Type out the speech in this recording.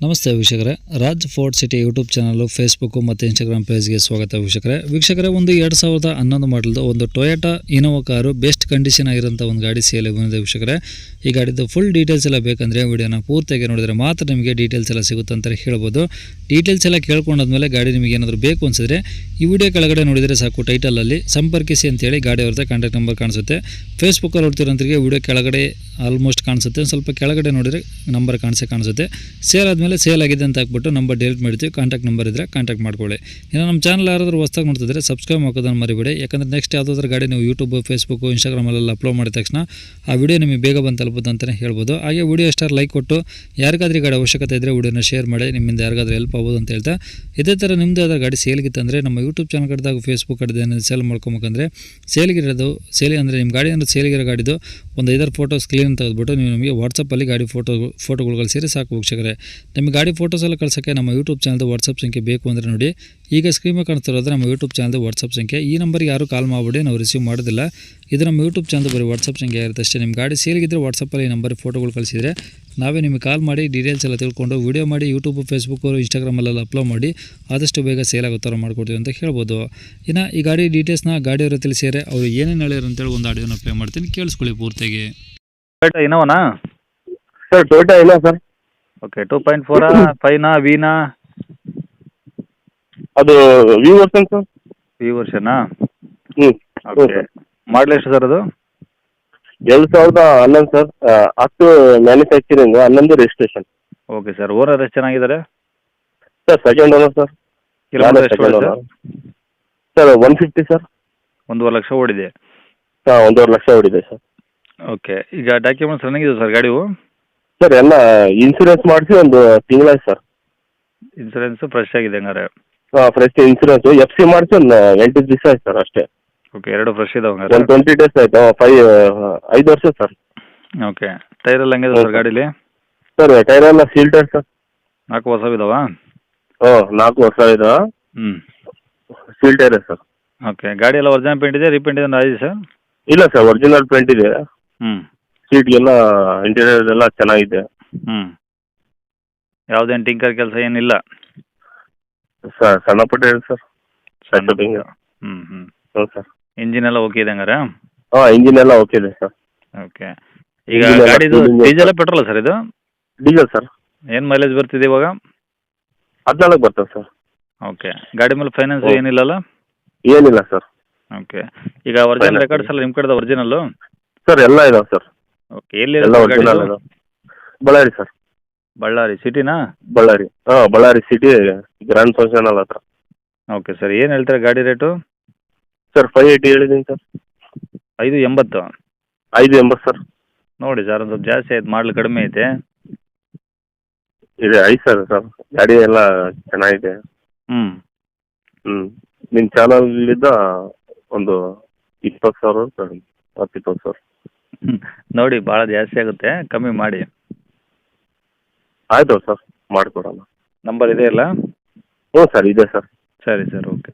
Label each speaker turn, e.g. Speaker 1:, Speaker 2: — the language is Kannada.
Speaker 1: ನಮಸ್ತೆ ವೀಕ್ಷಕರೇ, Raj fort city YouTube channel, Facebook ಮತ್ತು ಇನ್ಸ್ಟಾಗ್ರಾಮ್ ಪೇಜ್ಗೆ ಸ್ವಾಗತ ವೀಕ್ಷಕರೇ. ಒಂದು 2011 ಮಾಡಲ್ದು ಒಂದು Toyota Innova car best condition ಆಗಿರೋಂಥ ಒಂದು ಗಾಡಿ ಸೇಲ್ ಬಂದಿದೆ ವೀಕ್ಷಕರೇ. ಈ ಗಾಡಿದು ಫುಲ್ ಡೀಟೇಲ್ಸ್ ಎಲ್ಲ ಬೇಕಂದರೆ ವಿಡಿಯೋನ ಪೂರ್ತಿಯಾಗಿ ನೋಡಿದರೆ ಮಾತ್ರ ನಿಮಗೆ ಡೀಟೇಲ್ಸ್ ಎಲ್ಲ ಸಿಗುತ್ತೆ ಅಂತ ಹೇಳ್ಬೋದು. ಡೀಟೇಲ್ಸ್ ಎಲ್ಲ ಕೇಳ್ಕೊಂಡಾದ್ಮೇಲೆ ಗಾಡಿ ನಿಮಗೆ ಏನಾದರೂ ಬೇಕು ಅನಿಸಿದ್ರೆ ಈ ವಿಡಿಯೋ ಕೆಳಗಡೆ ನೋಡಿದರೆ ಸಾಕು, ಟೈಟಲಲ್ಲಿ ಸಂಪರ್ಕಿಸಿ ಅಂತೇಳಿ ಗಾಡಿ ಅವ್ರದ್ದು ಕಾಂಟ್ಯಾಕ್ಟ್ ನಂಬರ್ ಕಾಣಿಸುತ್ತೆ. ಫೇಸ್ಬುಕ್ಕಲ್ಲಿ ನೋಡ್ತಿರೋಂಥರಿಗೆ ವಿಡಿಯೋ ಕೆಳಗಡೆ ಆಲ್ಮೋಸ್ಟ್ ಕಾಣಿಸುತ್ತೆ, ಸ್ವಲ್ಪ ಕೆಳಗಡೆ ನೋಡಿದರೆ ನಂಬರ್ ಕಾಣಿಸುತ್ತೆ. ಸೇಲ್ ಆದಮೇಲೆ ಸೇಲ್ ಆಗಿದೆ ಅಂತ ಹಾಕ್ಬಿಟ್ಟು ನಂಬರ್ ಡಿಲೀಟ್ ಮಾಡ್ತೀವಿ. ಕಾಂಟ್ಯಾಕ್ಟ್ ನಂಬರ್ ಇದ್ದರೆ ಕಾಂಟ್ಯಾಕ್ಟ್ ಮಾಡ್ಕೊಳ್ಳಿ. ಇನ್ನು ನಮ್ಮ ಚಾನಲ್ ಯಾರಾದರೂ ಹೊಸದಾಗಿ ನೋಡ್ತಿದ್ರೆ ಸಬ್ಸ್ಕ್ರೈಬ್ ಹಾಕೋದನ್ನು ಮರಿಬೇಡಿ, ಯಾಕಂದರೆ ನೆಕ್ಸ್ಟ್ ಯಾವುದಾದ್ರೂ ಗಾಡಿ ನೀವು ಯೂಟ್ಯೂಬ್, ಫೇಸ್ಬುಕ್, ಇನ್ಸ್ಟಾಗ್ರಾಮಲ್ಲೆಲ್ಲ ಅಪ್ಲೋಡ್ ಮಾಡಿದ ತಕ್ಷಣ ಆ ವಿಡಿಯೋ ನಿಮಗೆ ಬೇಗ ಬಂದು ತಲುಪುತ್ತೆ ಅಂತಲೇ ಹೇಳ್ಬೋದು. ಹಾಗೆ ವಿಡಿಯೋ ಎಷ್ಟಾರು ಲೈಕ್ ಕೊಟ್ಟು ಯಾರಿಗಾದ್ರೂ ಗಾಡಿ ಅವಶ್ಯಕತೆ ಇದ್ದರೆ ವಿಡಿಯೋನ ಶೇರ್ ಮಾಡಿ, ನಿಮ್ಮಿಂದ ಯಾರಿಗಾದ್ರೂ ಹೆಲ್ಪ್ ಆಗ್ಬೋದು ಅಂತ ಹೇಳ್ತಾ, ಇದೇ ಥರ ನಿಮ್ಮದು ಯಾವ್ದಾದ್ರು ಗಾಡಿ ಸೇಲ್ಗಿತ್ತಂದರೆ ನಮ್ಮ ಯೂಟ್ಯೂಬ್ ಚಾನಲ್ ಕಡೆದಾಗ ಫೇಸ್ಬುಕ್ ಕಡೆದು ಏನಾದರೂ ಸೇಲ್ ಮಾಡ್ಕೊಬೇಕಂದ್ರೆ, ಸೇಲ್ಗಿರೋದು ಅಂದರೆ ನಿಮ್ಮ ಗಾಡಿ ಅಂದರೆ ಸೇಲ್ಗಿರೋ ಗಾಡಿದು ಒಂದು 5 ಫೋಟೋಸ್ ಕ್ಲೀನ್ ತೆಗೆದುಬಿಟ್ಟು ನೀವು ನಮಗೆ ವಾಟ್ಸಪ್ಪಲ್ಲಿ ಗಾಡಿ ಫೋಟೋಗಳು ಕಳಿಸಿದ್ರೆ ಸಾಕು ವೀಕ್ಷಕರೇ. ನಿಮಗೆ ಗಾಡಿ ಫೋಟೋಸ್ ಎಲ್ಲ ಕಳ್ಸೋಕ್ಕೆ ನಮ್ಮ ಯೂಟ್ಯೂಬ್ ಚಾನಲ್ದು ವಾಟ್ಸಪ್ ಸಂಖ್ಯೆ ಬೇಕು ಅಂದರೆ ನೋಡಿ, ಈಗ ಸ್ಕ್ರೀನ್ ಮೇಲೆ ಕಾಣ್ತಿರೋದ್ರೆ ನಮ್ಮ ಯೂಟ್ಯೂಬ್ ಚಾನಲ್ದು ವಾಟ್ಸಪ್ ಸಂಖ್ಯೆ. ಈ ನಂಬರ್ಗೆ ಯಾರು ಕಾಲ್ ಮಾಡಿಬಿಡಿ, ನಾವು ರಿಸೀವ್ ಮಾಡೋದಿಲ್ಲ. ಇದು ನಮ್ಮ ಯೂಟ್ಯೂಬ್ ಚಾನಲ್ದು ಬರೀ ವಾಟ್ಸಪ್ ಸಂಖ್ಯೆ ಇರುತ್ತೆ ಅಷ್ಟೇ. ನಿಮ್ಮ ಗಾಡಿ ಸೇಲ್ಗಿದ್ರೆ ವಾಟ್ಸಪ್ಪಲ್ಲಿ ಈ ನಂಬರ್ ಫೋಟೋಗಳು ಕಳಿಸಿದರೆ ನಾವೇ ನಿಮಗೆ ಕಾಲ್ ಮಾಡಿ ಡೀಟೇಲ್ಸ್ ಎಲ್ಲ ತಿಳ್ಕೊಂಡು ವಿಡಿಯೋ ಮಾಡಿ ಯೂಟ್ಯೂಬ್, ಫೇಸ್ಬುಕ್ಕು, ಇನ್ಸ್ಟಾಗ್ರಾಮಲ್ಲೆಲ್ಲ ಅಪ್ಲೋಡ್ ಮಾಡಿ ಆದಷ್ಟು ಬೇಗ ಸೇಲ್ ಆಗೋ ಥರ ಮಾಡ್ಕೊಡ್ತೀವಿ ಅಂತ ಹೇಳ್ಬೋದು. ಇನ್ನು ಈ ಗಾಡಿ ಡೀಟೇಲ್ಸ್ನ ಗಾಡಿಯವರು ತಿಳಿಸಿದರೆ ಅವರು ಏನೇನು ಹೇಳ್ಯಾರ ಅಂತೇಳಿ ಒಂದು ಆಡಿಯೋನ ಪ್ಲೇ ಮಾಡ್ತೀನಿ, ಕೇಳಿಸ್ಕೊಳ್ಳಿ ಪೂರ್ತಿಯಾಗಿ.
Speaker 2: ಟೊಯೋಟಾ ಇನೋವಾನಾ
Speaker 3: ಸರ್? ಟೊಯೋಟಾ ಇಲ್ಲ ಸರ್.
Speaker 2: ಓಕೆ, 2.4 5ನಾ ವಿನಾ?
Speaker 3: ಅದು ವಿ ವರ್ಷನ್ ಸರ್.
Speaker 2: ವಿ ವರ್ಷನಾ?
Speaker 3: ಹ್ಞೂ.
Speaker 2: ಓಕೆ, ಮಾಡಲ್ ಎಷ್ಟು ಸರ್ ಅದು?
Speaker 3: 2011 sir. 10 manufacturing, 11 registration.
Speaker 2: Okay sir, owner ಎಷ್ಟು ಚೆನ್ನಾಗಿದ್ದಾರೆ
Speaker 3: sir? Second owner sir.
Speaker 2: Kilometre ಎಷ್ಟು ಓಡಿದೆ
Speaker 3: ಸರ್? 150 ಸರ್.
Speaker 2: 1.5 ಲಕ್ಷ ಓಡಿದೆ.
Speaker 3: ಹಾಂ, 1.5 ಲಕ್ಷ ಓಡಿದೆ ಸರ್.
Speaker 2: ಓಕೆ, ಈಗ ಡಾಕ್ಯುಮೆಂಟ್ಸ್ ರನ್ನಿಂಗ್ ಇದೆ ಸರ್ ಗಾಡಿವು?
Speaker 3: ಸರ್ ಎಲ್ಲ ಇನ್ಸೂರೆನ್ಸ್ ಮಾಡಿಸಿ ಒಂದು ತಿಂಗಳಾಯ್ತು ಸರ್.
Speaker 2: ಇನ್ಸೂರೆನ್ಸು ಫ್ರೆಶ್ ಆಗಿದೆ ಹಂಗಾರೆ?
Speaker 3: ಹಾಂ, ಫ್ರೆಶ್ ಇನ್ಸೂರೆನ್ಸು FC ಮಾಡಿಸಿ ಒಂದು 8 ದಿವಸ ಆಯ್ತು ಸರ್ ಅಷ್ಟೇ.
Speaker 2: ಓಕೆ, 2 ಫ್ರೆಶ್ ಇದಾವೆ ಹಂಗಾರೆ?
Speaker 3: ಒಂದು 20 ಡೇಸ್ ಆಯಿತು. 5 ವರ್ಷ ಸರ್.
Speaker 2: ಓಕೆ, ಟೈರ್ ಎಲ್ಲ ಹೆಂಗಿದೆ ಸರ್ ಗಾಡೀಲಿ?
Speaker 3: ಸರ್ ಟೈರ್ ಎಲ್ಲ ಸೀಲ್ ಟೈರ್ ಸರ್.
Speaker 2: 4 ಹೊಸವಿದಾವಾ?
Speaker 3: ಹಾಂ, 4 ವರ್ಷ ಇದೆ.
Speaker 2: ಹ್ಞೂ,
Speaker 3: ಸೀಲ್ ಟೈರ್ ಸರ್.
Speaker 2: ಓಕೆ, ಗಾಡಿ ಎಲ್ಲ ಒರಿಜಿನಲ್ ಪೇಂಟ್ ಇದೆ, ರೀಪೇಂಟ್ ಇದೆ ಆಗಿದೆ ಸರ್?
Speaker 3: ಇಲ್ಲ ಸರ್, ಒರಿಜಿನಲ್ ಪೇಂಟ್ ಇದೆ.
Speaker 2: ಹ್ಞೂ,
Speaker 3: ಸೀಟ್ಗೆಲ್ಲ ಇಂಟೀರಿಯರ್ ಎಲ್ಲ ಚೆನ್ನಾಗಿದೆ.
Speaker 2: ಹ್ಞೂ, ಯಾವುದೇನು ಟಿಂಕರ್ ಕೆಲಸ ಏನಿಲ್ಲ?
Speaker 3: ಸರ್ ಸಣ್ಣ ಪುಟ್ಟ ಹೇಳಿ ಸರ್.
Speaker 2: ಸಣ್ಣ
Speaker 3: ಹಿಂಗೆ.
Speaker 2: ಹ್ಞೂ ಹ್ಞೂ
Speaker 3: ಹ್ಞೂ ಸರ್.
Speaker 2: ಇಂಜಿನ್ ಎಲ್ಲ ಓಕೆ ಇದೆ ಹಂಗಾರೆ?
Speaker 3: ಹಾಂ, ಇಂಜಿನ್ ಎಲ್ಲ ಓಕೆ ಇದೆ ಸರ್.
Speaker 2: ಓಕೆ, ಈಗ
Speaker 3: ಇಂಜಿನ್ ಎಲ್ಲ
Speaker 2: ಗಾಡಿದು
Speaker 3: cooling ಇದೆ.
Speaker 2: ಡೀಸೆಲ್ ಪೆಟ್ರೋಲ ಸರ್ ಇದು?
Speaker 3: Diesel sir.
Speaker 2: ಏನು ಮೈಲೇಜ್ ಬರ್ತಿದೆ ಇವಾಗ?
Speaker 3: 14 ಬರ್ತದೆ ಸರ್.
Speaker 2: ಓಕೆ, ಗಾಡಿ ಮೇಲೆ ಫೈನಾನ್ಸ್
Speaker 3: ಹ್ಞೂ.
Speaker 2: ಏನಿಲ್ಲಲ್ಲ?
Speaker 3: ಏನಿಲ್ಲ ಸರ್.
Speaker 2: ಓಕೆ, ಈಗ ಒರಿಜಿನಲ್
Speaker 3: Finance
Speaker 2: ರೆಕಾರ್ಡ್ಸ್ ಎಲ್ಲ ನಿಮ್ಮ ಕಡೆದ ಒರಿಜಿನಲ್ಲು?
Speaker 3: ಸರ್ ಎಲ್ಲ ಇದಾವೆ ಸರ್.
Speaker 2: ಓಕೆ, ಎಲ್ಲಿ
Speaker 3: ಎಲ್ಲ ಒರಿಜಿನಲ್ ಇದಾವೆ. ಬಳ್ಳಾರಿ ಸರ್.
Speaker 2: ಬಳ್ಳಾರಿ ಸಿಟಿನಾ?
Speaker 3: ಬಳ್ಳಾರಿ. ಹಾಂ, Bellary city, grand function hall ಹತ್ರ.
Speaker 2: ಓಕೆ ಸರ್, ಏನು ಹೇಳ್ತಾರೆ ಗಾಡಿ ರೇಟು?
Speaker 3: ಸರ್ 580 ಹೇಳಿದ್ದೀನಿ ಸರ್.
Speaker 2: 580?
Speaker 3: 580 ಸರ್.
Speaker 2: ನೋಡಿ ಸರ್, ಒಂದು ಸ್ವಲ್ಪ ಜಾಸ್ತಿ ಆಯ್ತು, ಮಾಡಲು ಕಡಿಮೆ ಐತೆ.
Speaker 3: ಇದೆ 5 ಸರ್. ಗಾಡಿ ಎಲ್ಲ ಚೆನ್ನಾಗಿದೆ.
Speaker 2: ಹ್ಞೂ,
Speaker 3: ಹ್ಞೂ. ನಿಮ್ಮ ಚಾನಲಿಂದ ಒಂದು 20,000 ಸರ್. 10-20,000
Speaker 2: ನೋಡಿ ಭಾಳ ಜಾಸ್ತಿ ಆಗುತ್ತೆ, ಕಮ್ಮಿ ಮಾಡಿ.
Speaker 3: ಆಯಿತು ಸರ್, ಮಾಡಿಕೊಡೋಣ.
Speaker 2: ನಂಬರ್ ಇದೆಯಲ್ಲ?
Speaker 3: ಹ್ಞೂ ಸರ್, ಇದೆ ಸರ್.
Speaker 2: ಸರಿ ಸರ್, ಓಕೆ.